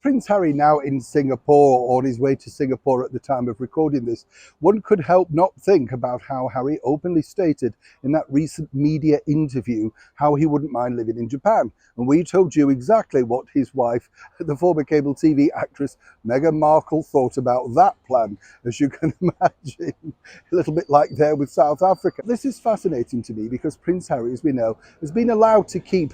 Prince Harry now in Singapore, or on his way to Singapore at the time of recording this, one could help not think about how Harry openly stated in that recent media interview how he wouldn't mind living in Japan. And we told you exactly what his wife, the former cable TV actress Meghan Markle, thought about that plan, as you can imagine, a little bit like there with South Africa. This is fascinating to me because Prince Harry, as we know, has been allowed to keep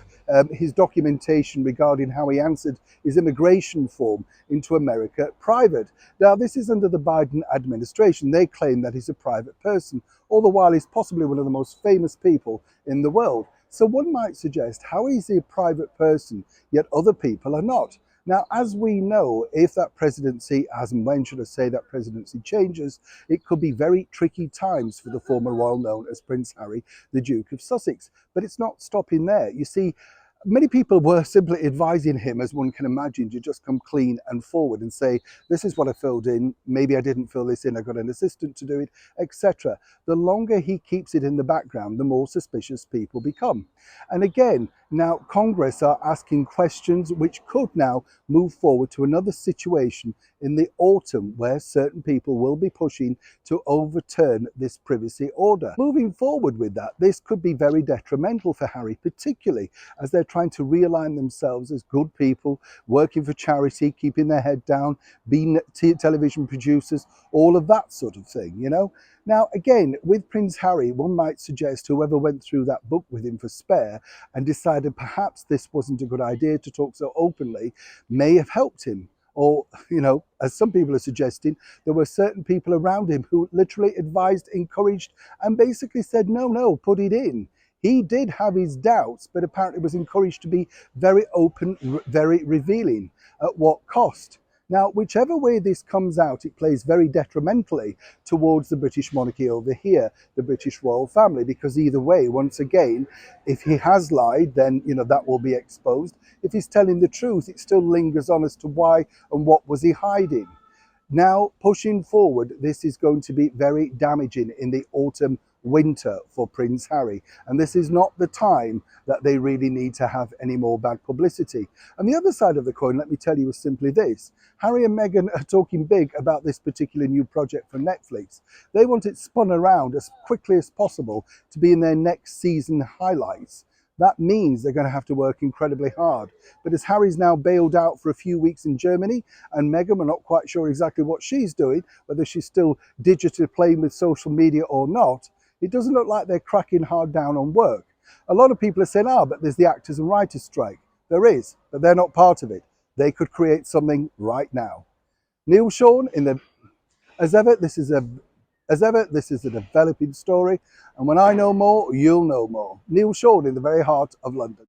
his documentation regarding how he answered his immigration form into America private. Now, this is under the Biden administration. They claim that he's a private person, all the while he's possibly one of the most famous people in the world. So one might suggest, how is he a private person, yet other people are not? Now, as we know, if that presidency, as and when should I say that presidency changes, it could be very tricky times for the former royal known as Prince Harry, the Duke of Sussex. But it's not stopping there. You see, many people were simply advising him, as one can imagine, to just come clean and forward and say, this is what I filled in, maybe I didn't fill this in, I got an assistant to do it, etc. The longer he keeps it in the background, the more suspicious people become. And again, now Congress are asking questions which could now move forward to another situation in the autumn where certain people will be pushing to overturn this privacy order. Moving forward with that, this could be very detrimental for Harry, particularly as they're trying to realign themselves as good people, working for charity, keeping their head down, being television producers, all of that sort of thing, you know? Now, again, with Prince Harry, one might suggest whoever went through that book with him for Spare and decided perhaps this wasn't a good idea to talk so openly may have helped him. Or, you know, as some people are suggesting, there were certain people around him who literally advised, encouraged, and basically said, no, put it in. He did have his doubts, but apparently was encouraged to be very open, very revealing. At what cost? Now, whichever way this comes out, it plays very detrimentally towards the British monarchy over here, the British royal family, because either way, once again, if he has lied, then, you know, that will be exposed. If he's telling the truth, it still lingers on as to why and what was he hiding. Now, pushing forward, this is going to be very damaging in the autumn winter for Prince Harry, and this is not the time that they really need to have any more bad publicity. And the other side of the coin, let me tell you, is simply this: Harry and Meghan are talking big about this particular new project for Netflix. They want it spun around as quickly as possible to be in their next season highlights. That means they're going to have to work incredibly hard. But as Harry's now bailed out for a few weeks in Germany, and Meghan, we're not quite sure exactly what she's doing, whether she's still digitally playing with social media or not, it doesn't look like they're cracking hard down on work. A lot of people are saying, but there's the actors and writers strike. There is, but they're not part of it. They could create something right now. Neil Sean, as ever, this is a developing story, and when I know more, you'll know more. Neil Sean in the very heart of London.